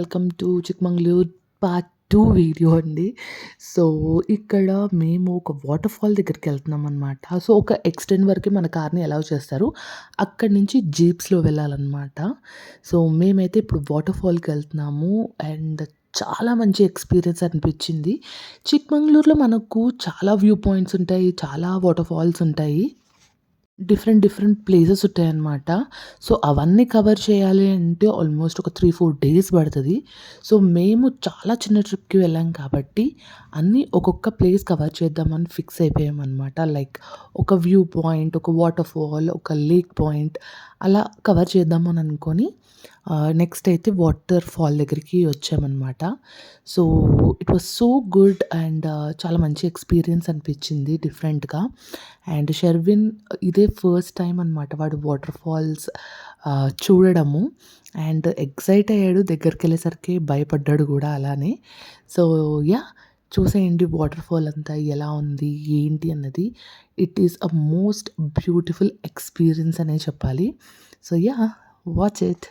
Welcome to Chikmagalur part 2 video అండి. So, ఇక్కడ మేము ఒక వాటర్ ఫాల్ దగ్గరికెళ్తున్నామనమాట. సో, ఒక ఎక్స్‌టెంట్ వరకే మన కార్‌ని అలౌ చేస్తారు. అక్కడి నుంచి జీప్స్‌లో వెళ్ళాలనమాట. సో, మేమైతే ఇప్పుడు వాటర్ ఫాల్‌కెళ్తున్నాము అండ్ చాలా మంచి ఎక్స్‌పీరియన్స్ అనిపిచ్చింది. చిక్మంగళూరులో మనకు చాలా వ్యూ పాయింట్స్ ఉంటాయి. చాలా వాటర్ ఫాల్స్ ఉంటాయి. డిఫరెంట్ ప్లేసెస్ ఉంటాయన్నమాట. సో, అవన్నీ కవర్ చేయాలి అంటే ఆల్మోస్ట్ ఒక 3, 4 డేస్ పడతది. సో, మేము చాలా చిన్న ట్రిప్‌కి వెళ్ళాం కాబట్టి అన్నీ ఒక్కొక్క ప్లేస్ కవర్ చేద్దామని ఫిక్స్ అయిపోయామన్నమాట. లైక్ ఒక వ్యూ పాయింట్, ఒక వాటర్ ఫాల్, ఒక లేక్ పాయింట్ అలా కవర్ చేద్దామని అనుకోని నెక్స్ట్ అయితే వాటర్ ఫాల్ దగ్గరికి వచ్చామన్నమాట. So, it was so good and చాలా మంచి ఎక్స్‌పీరియన్స్ అనిపించింది డిఫరెంట్‌గా. అండ్ షెర్విన్ ఇదే ఫస్ట్ టైమ్ అనమాట వాడు వాటర్ ఫాల్స్ చూడడము. అండ్ ఎక్సైట్ అయ్యాడు. దగ్గరికెళ్ళేసరికి భయపడ్డాడు గూడా అలానే. So, yeah! చూసేయండి వాటర్ ఫాల్ అంతా ఎలా ఉంది, ఏంటి అన్నది. It is a most beautiful experience అనే చెప్పాలి. So, yeah! Watch it.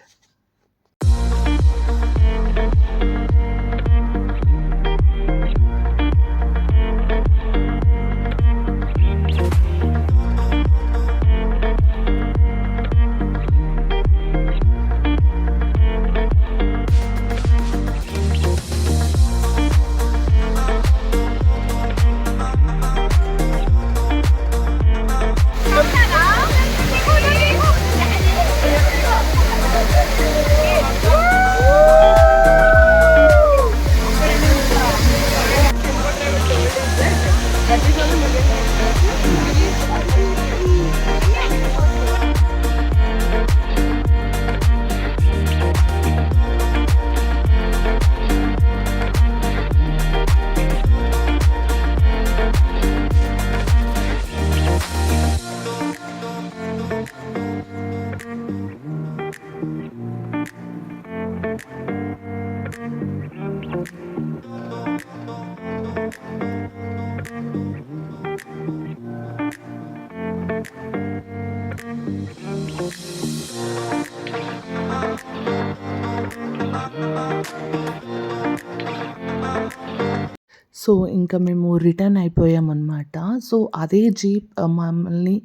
So, ఇంకా మేము రిటర్న్ అయిపోయామనమాట. సో, అదే జీప్ మమ్మల్ని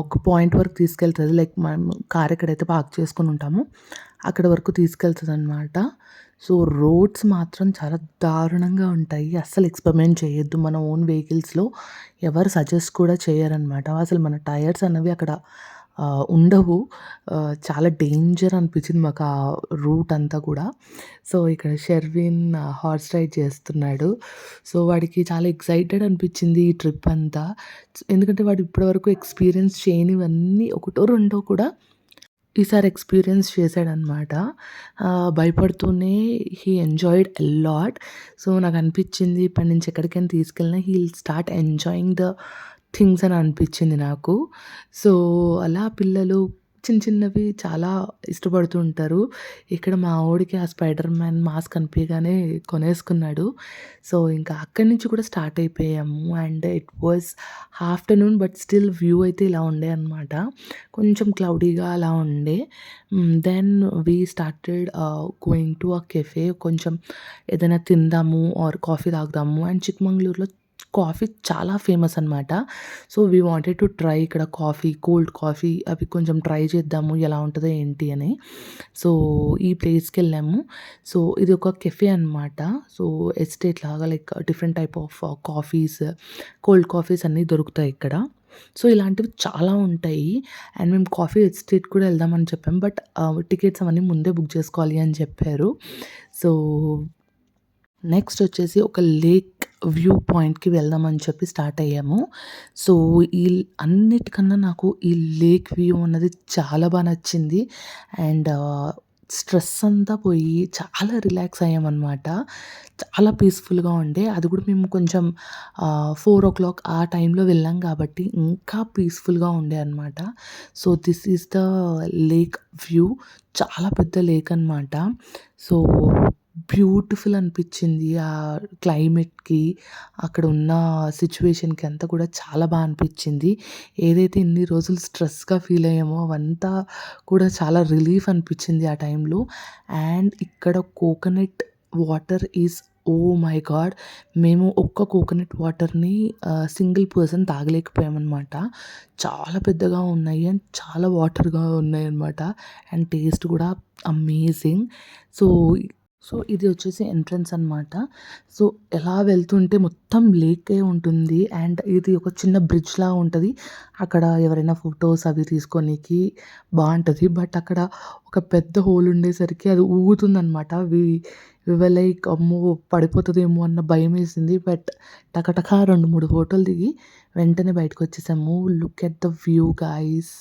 ఒక పాయింట్ వరకు తీసుకెళ్తది. లైక్ మనం కార్ ఎక్కడైతే పార్క్ చేసుకొని ఉంటామో అక్కడ వరకు తీసుకెళ్తదనమాట. సో, రోడ్స్ మాత్రం చాలా దారుణంగా ఉంటాయి. అస్సలు ఎక్స్‌పెరిమెంట్ చేయొద్దు. మన ఓన్ వెహికల్స్‌లో ఎవరు సజెస్ట్ కూడా చేయరనమాట. అసలు మన టైర్స్ అన్నవి అక్కడ ఉండవు. చాలా డేంజర్ అనిపించింది మాకు ఆ రూట్ అంతా కూడా. సో, ఇక్కడ షెర్విన్ హార్స్ రైడ్ చేస్తున్నాడు. సో, వాడికి చాలా ఎక్సైటెడ్ అనిపించింది ఈ ట్రిప్ అంతా. ఎందుకంటే వాడు ఇప్పటివరకు ఎక్స్‌పీరియన్స్ చేయనివన్నీ ఒకటో రెండో కూడా ఈసారి ఎక్స్‌పీరియన్స్ చేశాడనమాట. భయపడుతూనే he enjoyed a lot. So, నాకనిపించింది ఇప్పటి నుంచి ఎక్కడికైనా తీసుకెళ్ళినా he will start enjoying the things అని అనిపించింది నాకు. సో, అలా పిల్లలు చిన్నవి చాలా ఇష్టపడుతూ ఉంటారు. ఇక్కడ మా వోడికి ఆ స్పైడర్ మ్యాన్ మాస్క్ కనిపియగానే కొనేసుకున్నాడు. సో, ఇంకా అక్కడి నుంచి కూడా స్టార్ట్ అయిపోయాము. And it was afternoon but still view అయితే ఇలా ఉండే అనమాట. కొంచెం క్లౌడీగా అలా ఉండే. Then we started going to a cafe. కొంచెం ఏదైనా తిందాము ఆర్ కాఫీ తాగుదాము. అండ్ చిక్మంగళూరులో కాఫీ చాలా ఫేమస్ అనమాట. So, we wanted to try ఇక్కడ కాఫీ, కోల్డ్ కాఫీ అవి కొంచెం ట్రై చేద్దాము ఎలా ఉంటదో ఏంటి అని. సో, ఈ ప్లేస్‌కెళ్ళాము. సో, ఇది ఒక కెఫే అనమాట. సో, ఎస్టేట్ లాగా like different type of coffees, cold coffees అన్నీ దొరుకుతాయి ఇక్కడ. సో, ఇలాంటివి చాలా ఉంటాయి. అండ్ మేము కాఫీ ఎస్టేట్ కూడా వెళ్దామని చెప్పాం. బట్ టికెట్స్ అవన్నీ ముందే బుక్ చేసుకోవాలి అని చెప్పారు. సో, నెక్స్ట్ వచ్చేసి ఒక లేక్ వ్యూ పాయింట్‌కి వెళ్దామని చెప్పి స్టార్ట్ అయ్యాము. సో, ఈ అన్నిటికన్నా నాకు ఈ లేక్ వ్యూ అన్నది చాలా నచ్చింది. అండ్ స్ట్రెస్ అంతా పోయి చాలా రిలాక్స్ అయ్యామనమాట. చాలా పీస్‌ఫుల్‌గా ఉండే. అది కూడా మేము కొంచెం 4:00 ఆ టైంలో వెళ్ళాం కాబట్టి ఇంకా పీస్‌ఫుల్‌గా ఉండే అనమాట. So, this is the lake view. చాలా పెద్ద లేక్ అనమాట. సో, బ్యూటిఫుల్ అనిపిచ్చింది. ఆ క్లైమేట్‌కి, అక్కడ ఉన్న సిట్యుయేషన్‌కి అంతా కూడా చాలా అనిపిచ్చింది. ఏదైతే ఇన్ని రోజులు స్ట్రెస్‌గా ఫీల్ అయ్యామో అవంతా కూడా చాలా రిలీఫ్ అనిపిచ్చింది ఆ టైంలో. అండ్ ఇక్కడ coconut water is oh my God! మేము ఒక్క కోకోనట్ వాటర్‌ని సింగిల్ పర్సన్ తాగలేకపోయామనమాట. చాలా పెద్దగా ఉన్నాయి అండ్ చాలా వాటర్‌గా ఉన్నాయన్నమాట. అండ్ టేస్ట్ కూడా అమేజింగ్. సో సో, ఇది వచ్చేసి ఎంట్రన్స్ అనమాట. సో, ఎలా వెళ్తుంటే మొత్తం లేకే ఉంటుంది. అండ్ ఇది ఒక చిన్న బ్రిడ్జ్‌లా ఉంటది. అక్కడ ఎవరైనా ఫోటోస్ అవి తీసుకోనీకి బావుంటది. బట్ అక్కడ ఒక పెద్ద హోల్ ఉండేసరికి అది ఊగుతుందనమాట. వి వర్ లైక్ అమ్మో! పడిపోతదేమో అన్న భయమేసింది. బట్ టకటక 2, 3 ఫోటోలు దిగి వెంటనే బయటకొచ్చేసాము. Look at the view guys.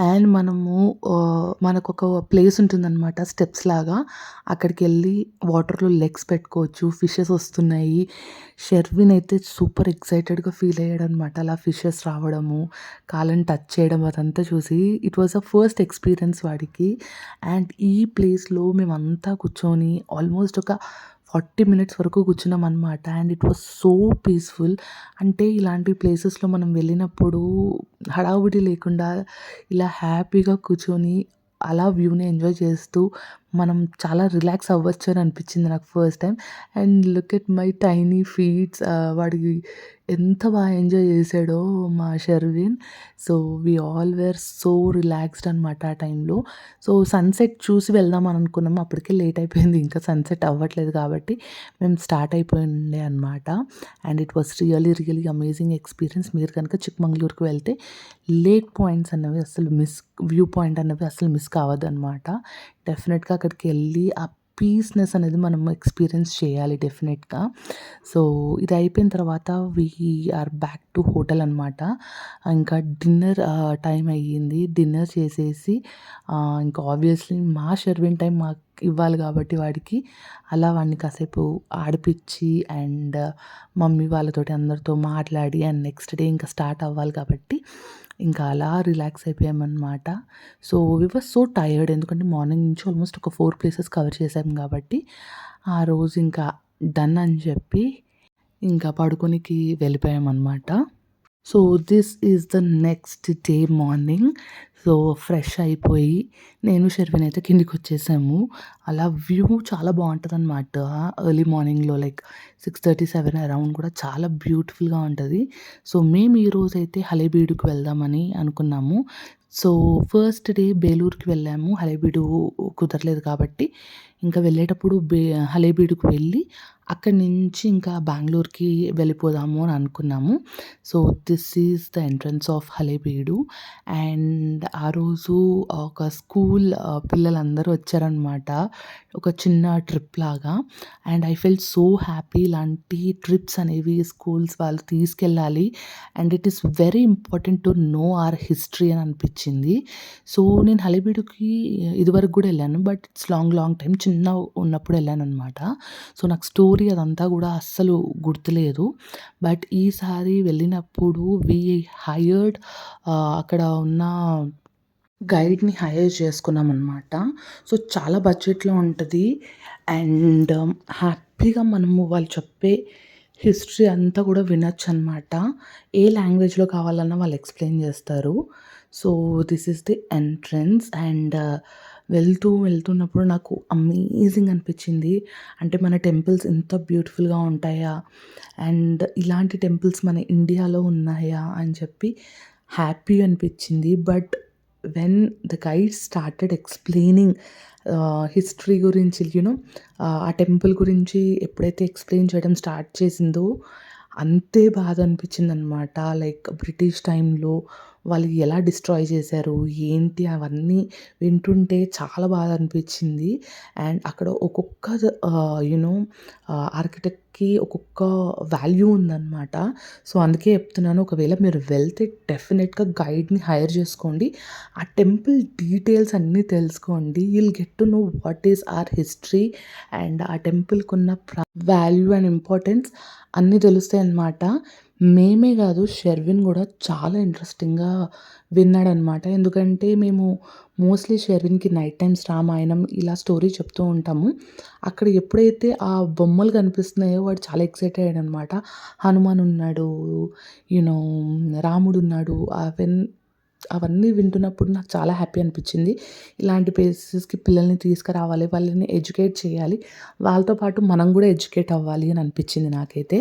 And మనము మనకొక ప్లేస్ ఉంటుందనమాట స్టెప్స్ లాగా. అక్కడికెళ్ళి వాటర్‌లో లెగ్స్ పెట్టుకోవచ్చు. ఫిషెస్ వస్తున్నాయి. షెర్విన్ అయితే సూపర్ ఎక్సైటెడ్‌గా ఫీల్ అయ్యాడనమాట. అలా ఫిషెస్ రావడము, కాళ్ళని టచ్ చేయడం అదంతా చూసి it was a first experience వాడికి. అండ్ ఈ ప్లేస్‌లో మేమంతా కూర్చొని ఆల్మోస్ట్ ఒక 40 మినిట్స్ వరకు కూర్చున్నామనమాట. And it was so peaceful. అంటే ఇలాంటి ప్లేసెస్‌లో మనం వెళ్ళినప్పుడు హడావుడి లేకుండా ఇలా హ్యాపీగా కూర్చొని అలా వ్యూని ఎంజాయ్ చేస్తూ మనం చాలా రిలాక్స్ అవ్వచ్చు అని అనిపించింది నాకు first time. And look at my tiny feets. వాడికి ఎంత బాగా ఎంజాయ్ చేసాడో మా Sherwin. So, we all were so relaxed అనమాట ఆ టైంలో. సో, సన్‌సెట్ చూసి వెళ్దాం అని అనుకున్నాము. అప్పటికే లేట్ అయిపోయింది. ఇంకా సన్‌సెట్ అవ్వట్లేదు కాబట్టి మేము స్టార్ట్ అయిపోయి ఉండే అనమాట. And it was really amazing experience. మీరు కనుక చిక్మంగళూరుకి వెళ్తే లేక్ పాయింట్స్ అన్నవి అస్సలు వ్యూ పాయింట్ అన్నవి అస్సలు మిస్ కావద్దనమాట. డెఫినెట్‌గా అక్కడికెళ్ళి ఆ పీస్‌నెస్ అనేది మనం ఎక్స్‌పీరియన్స్ చేయాలి డెఫినెట్‌గా. సో, ఇది అయిపోయిన తర్వాత we are back to hotel అనమాట. ఇంకా డిన్నర్ టైం అయ్యింది. డిన్నర్ చేసేసి ఇంకా ఆబ్వియస్‌లీ మా షెర్విన్ టైం మాకు ఇవ్వాలి కాబట్టి వాడికి అలా వాడిని కాసేపు ఆడిపిచ్చి అండ్ మమ్మీ వాళ్ళతోటి అందరితో మాట్లాడి అండ్ నెక్స్ట్ డే ఇంకా స్టార్ట్ అవ్వాలి కాబట్టి ఇంకా అలా రిలాక్స్ అయిపోయామన్నమాట. So, we were so tired. ఎందుకంటే మార్నింగ్ నుంచి ఆల్మోస్ట్ ఒక 4 ప్లేసెస్ కవర్ చేసాం కాబట్టి ఆ రోజు ఇంకా డన్ అని చెప్పి ఇంకా పడుకోనికి వెళ్ళిపోయామన్నమాట. So, this is the next day morning. So, fresh అయిపోయి నేను షెర్విన్ అయితే కిందికొచ్చేసాము. అలా వ్యూ చాలా బావుంటదనమాట. ఎర్లీ మార్నింగ్‌లో లైక్ 6:30, 7 అరౌండ్ కూడా చాలా బ్యూటిఫుల్‌గా ఉంటది. సో, మేము ఈరోజైతే హళేబీడుకి వెళ్దామని అనుకున్నాము. సో, ఫస్ట్ డే బేలూరుకి వెళ్ళాము. హళేబీడు కుదరలేదు కాబట్టి ఇంకా వెళ్ళేటప్పుడు హళేబీడుకి వెళ్ళి అక్కడి నుంచి ఇంకా బెంగుళూరుకి వెళ్ళిపోదాము అని అనుకున్నాము. So, this is the entrance of Halebidu. And ఆ రోజు ఒక స్కూల్ పిల్లలందరూ వచ్చారనమాట. ఒక చిన్న ట్రిప్ లాగా. And I felt so happy. ఇలాంటి ట్రిప్స్ అనేవి స్కూల్స్ వాళ్ళు తీసుకెళ్ళాలి. And it is very important to know our history అని అనిపించింది. సో, నేను హళేబీడుకి ఇదివరకు కూడా వెళ్ళాను. But it's long time. చిన్నగా ఉన్నప్పుడు వెళ్ళాననమాట. సో, నాకు స్టోరీ అదంతా కూడా అస్సలు గుర్తులేదు. బట్ ఈసారి వెళ్ళినప్పుడు వి హైర్డ్ అక్కడ ఉన్న గైడ్‌ని హైర్ చేసుకున్నామనమాట. సో, చాలా బడ్జెట్‌లో ఉంటది. అండ్ హ్యాపీగా మనము వాళ్ళు చెప్పే హిస్టరీ అంతా కూడా వినొచ్చనమాట. ఏ లాంగ్వేజ్‌లో కావాలన్నా వాళ్ళు ఎక్స్‌ప్లెయిన్ చేస్తారు. So, this is the entrance and వెళ్తున్నప్పుడు నాకు అమేజింగ్ అనిపించింది. అంటే మన టెంపుల్స్ ఇంత బ్యూటిఫుల్‌గా ఉంటాయా? అండ్ ఇలాంటి టెంపుల్స్ మన ఇండియాలో ఉన్నాయా? అని చెప్పి హ్యాపీ అనిపించింది. But when the guide started explaining history గురించి ఆ టెంపుల్ గురించి ఎప్పుడైతే ఎక్స్‌ప్లెయిన్ చేయడం స్టార్ట్ చేసిందో, అంతే బాధ అనిపించిందనమాట. లైక్ బ్రిటిష్ టైంలో వాళ్ళు ఎలా డిస్ట్రాయ్ చేశారు, ఏంటి అవన్నీ వింటుంటే చాలా బాధ అనిపించింది. అండ్ అక్కడ ఒక్కొక్క ఆర్కిటెక్ట్‌కి ఒక్కొక్క వాల్యూ ఉందనమాట. సో, అందుకే చెప్తున్నాను, ఒకవేళ మీరు వెళ్తే డెఫినెట్‌గా గైడ్‌ని హైర్ చేసుకోండి. ఆ టెంపుల్ డీటెయిల్స్ అన్నీ తెలుసుకోండి. You'll get to know what is our history and ఆ టెంపుల్‌కున్న వాల్యూ అండ్ ఇంపార్టెన్స్ అన్నీ తెలుస్తాయన్నమాట. మేమే గాదు, షెర్విన్ గూడా చాలా ఇంట్రెస్టింగ్‌గా విన్నాడనమాట. ఎందుకంటే మేము మోస్ట్‌లీ షెర్విన్‌కి నైట్ టైమ్స్ రామాయణం ఇలా స్టోరీ చెప్తూ ఉంటాము. అక్కడ ఎప్పుడైతే ఆ బొమ్మలు కనిపిస్తున్నాయో వాడు చాలా ఎక్సైట్ అయ్యాడనమాట. హనుమాన్ ఉన్నాడు, యూ నో రాముడున్నాడు. అవన్నీ వింటున్నప్పుడు నాకు చాలా హ్యాపీ అనిపించింది. ఇలాంటి ప్లేసెస్‌కి పిల్లల్ని తీసుకురావాలి, వాళ్ళని ఎడ్యుకేట్ చేయాలి. వాళ్ళతో పాటు మనం గూడా ఎడ్యుకేట్ అవ్వాలి అని అనిపించింది నాకైతే.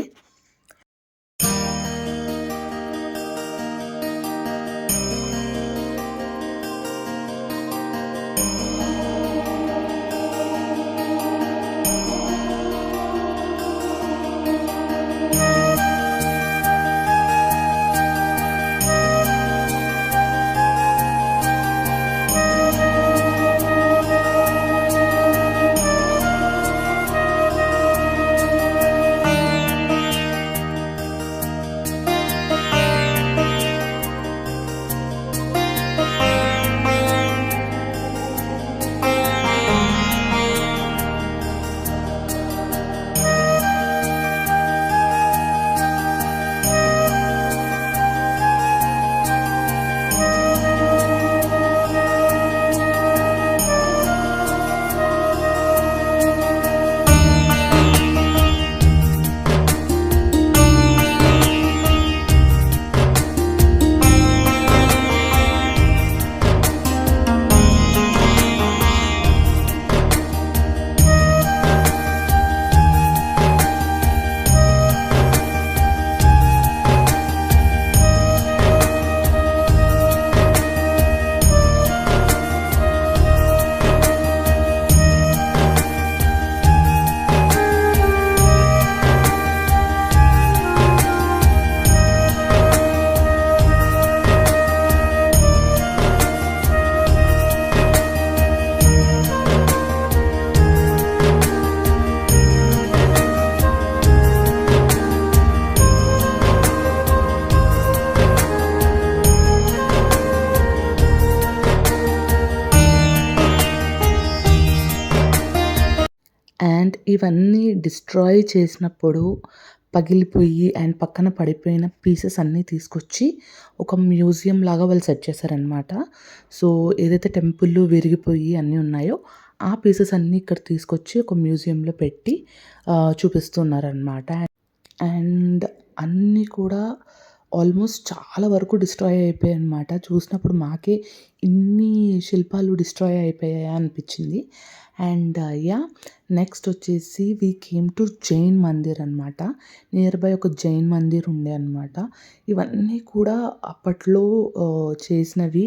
అండ్ ఇవన్నీ డిస్ట్రాయ్ చేసినప్పుడు పగిలిపోయి అండ్ పక్కన పడిపోయిన పీసెస్ అన్నీ తీసుకొచ్చి ఒక మ్యూజియం లాగా వాళ్ళు సెట్ చేశారనమాట. సో, ఏదైతే టెంపుల్లు విరిగిపోయి అన్నీ ఉన్నాయో, ఆ పీసెస్ అన్నీ ఇక్కడ తీసుకొచ్చి ఒక మ్యూజియంలో పెట్టి చూపిస్తున్నారనమాట. అండ్ అన్నీ కూడా ఆల్మోస్ట్ చాలా వరకు డిస్ట్రాయ్ అయిపోయాయనమాట. చూసినప్పుడు మాకే ఇన్ని శిల్పాలు డిస్ట్రాయ్ అయిపోయాయా అనిపించింది. అండ్ నెక్స్ట్ వచ్చేసి we came to Jain Mandir అనమాట. నియర్ బై ఒక జైన్ మందిర్ ఉండే అనమాట. ఇవన్నీ కూడా అప్పట్లో చేసినవి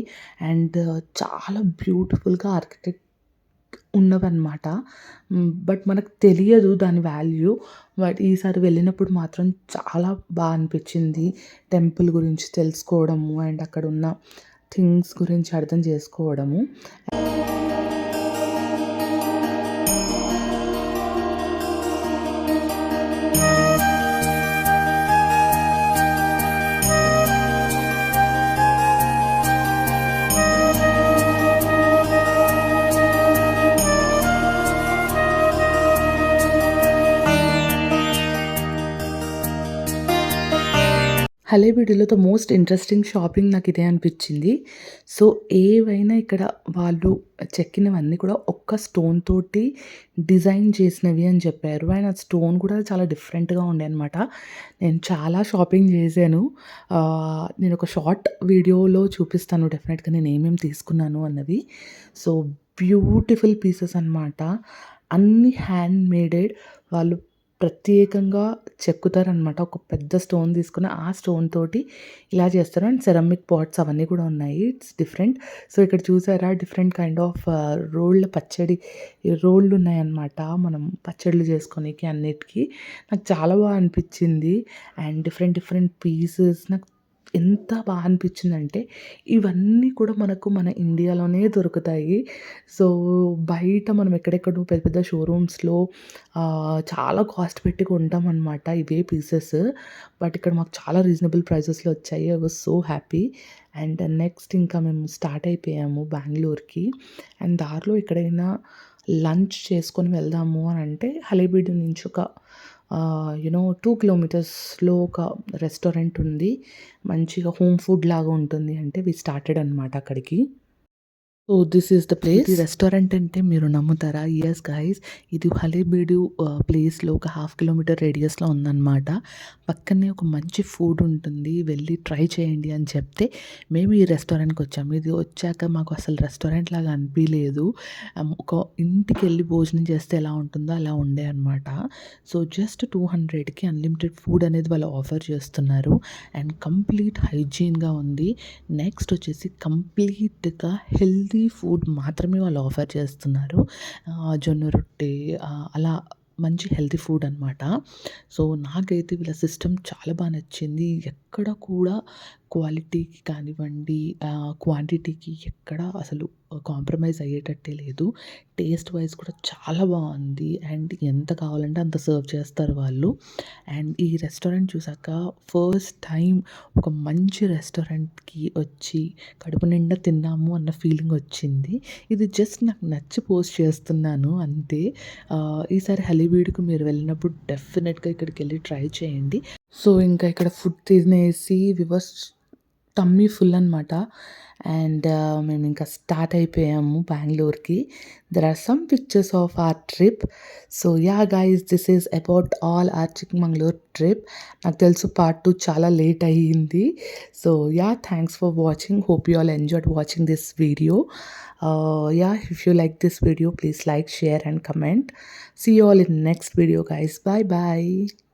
అండ్ చాలా బ్యూటిఫుల్‌గా ఉన్నవన్నమాట. బట్ మనకు తెలియదు దాని వాల్యూ. బట్ ఈసారి వెళ్ళినప్పుడు మాత్రం చాలా అనిపించింది. టెంపుల్ గురించి తెలుసుకోవడము అండ్ అక్కడున్న థింగ్స్ గురించి అర్థం చేసుకోవడము. హలేబీడులో ద మోస్ట్ ఇంట్రెస్టింగ్ షాపింగ్ నాకిదే అనిపిచ్చింది. సో, ఏవైనా ఇక్కడ వాళ్ళు చెక్కినవన్నీ కూడా ఒక్క స్టోన్ తోటి డిజైన్ చేసినవి అని చెప్పారు. అండ్ ఆ స్టోన్ కూడా చాలా డిఫరెంట్‌గా ఉండే అనమాట. నేను చాలా షాపింగ్ చేశాను. నేనొక షార్ట్ వీడియోలో చూపిస్తాను డెఫినెట్‌గా నేనేమేమి తీసుకున్నాను అన్నది. సో, బ్యూటిఫుల్ పీసెస్ అనమాట. అన్నీ హ్యాండ్ మేడెడ్. వాళ్ళు ప్రత్యేకంగా చెక్కుతారనమాట. ఒక పెద్ద స్టోన్ తీసుకొని, ఆ స్టోన్ తోటి ఇలా చేస్తారు. అండ్ సెరామిక్ పాట్స్ అవన్నీ కూడా ఉన్నాయి. It's different. సో, ఇక్కడ చూసారా డిఫరెంట్ కైండ్ ఆఫ్ రోళ్ళ పచ్చడి రోళ్ళున్నాయన్నమాట. మనం పచ్చడ్లు చేసుకోనీకి అన్నిటికి. నాకు చాలా అనిపిచ్చింది. అండ్ డిఫరెంట్ డిఫరెంట్ పీసెస్ నాకు ఎంత అనిపిచ్చిందంటే, ఇవన్నీ కూడా మనకు మన ఇండియాలోనే దొరుకుతాయి. సో, బయట మనం ఎక్కడెక్కడో పెద్ద పెద్ద షోరూమ్స్‌లో చాలా కాస్ట్ పెట్టి కొంటామనమాట ఇవే పీసెస్. బట్ ఇక్కడ మాకు చాలా రీజనబుల్ ప్రైసెస్‌లో వచ్చాయి. I was so happy. And next ఇంకా మేము స్టార్ట్ అయిపోయాము బెంగుళూరుకి. అండ్ దారిలో ఎక్కడైనా లంచ్ చేసుకొని వెళ్దాము అనంటే హలేబీడు నుంచి ఒక 2 కిలోమీటర్స్‌లో ఒక రెస్టారెంట్ ఉంది. మంచిగా హోమ్ ఫుడ్ లాగా ఉంటుంది అంటే వి స్టార్టెడ్ అనమాట అక్కడికి. So, this is the place. ఇది రెస్టారెంట్ అంటే మీరు నమ్ముతారా? యెస్ గైస్, ఇది హలేబీడు ప్లేస్‌లో ఒక హాఫ్ కిలోమీటర్ రేడియస్‌లో ఉందనమాట. పక్కనే ఒక మంచి ఫుడ్ ఉంటుంది. వెళ్ళి ట్రై చేయండి అని చెప్తే మేము ఈ రెస్టారెంట్‌కి వచ్చాము. ఇది వచ్చాక మాకు అసలు రెస్టారెంట్ లాగా అనిపియలేదు. ఒక ఇంటికెళ్ళి భోజనం చేస్తే ఎలా ఉంటుందో అలా ఉండే అనమాట. సో, జస్ట్ 200కి అన్‌లిమిటెడ్ ఫుడ్ అనేది వాళ్ళు ఆఫర్ చేస్తున్నారు. అండ్ కంప్లీట్ హైజీన్‌గా ఉంది. నెక్స్ట్ వచ్చేసి కంప్లీట్‌గా హెల్తీ ఫుడ్ మాత్రమే వాళ్ళు ఆఫర్ చేస్తున్నారు. జొన్న రొట్టె అలా మంచి హెల్తీ ఫుడ్ అనమాట. సో, నాకైతే వీళ్ళ సిస్టమ్ చాలా నచ్చింది. ఎక్కడ కూడా క్వాలిటీకి కానివ్వండి, క్వాంటిటీకి ఎక్కడ అసలు కాంప్రమైజ్ అయ్యేటట్టే లేదు. టేస్ట్ వైస్ కూడా చాలా బాగుంది. అండ్ ఎంత కావాలంటే అంత సర్వ్ చేస్తారు వాళ్ళు. అండ్ ఈ రెస్టారెంట్ చూసాక ఫస్ట్ టైం ఒక మంచి రెస్టారెంట్‌కి వచ్చి కడుపు నిండా తిన్నాము అన్న ఫీలింగ్ వచ్చింది. ఇది జస్ట్ నాకు నచ్చి పోస్ట్ చేస్తున్నాను అంతే. ఈసారి హలీబీడుకు మీరు వెళ్ళినప్పుడు డెఫినెట్‌గా ఇక్కడికెళ్ళి ట్రై చేయండి. సో, ఇంకా ఇక్కడ ఫుడ్ తినేసి వి వాస్ టమ్మీ ఫుల్ అనమాట. అండ్ మేమింకా స్టార్ట్ అయిపోయాము బెంగుళూరుకి. There are some pictures of our trip. So, yeah guys, this is about all our Chikmagalur trip. నాకు తెలుసు పార్ట్ 2 చాలా లేట్ అయ్యింది. So, yeah, thanks for watching. Hope you all enjoyed watching this video. Yeah, if you like this video, please like, share and comment. See you all in next video guys. Bye bye.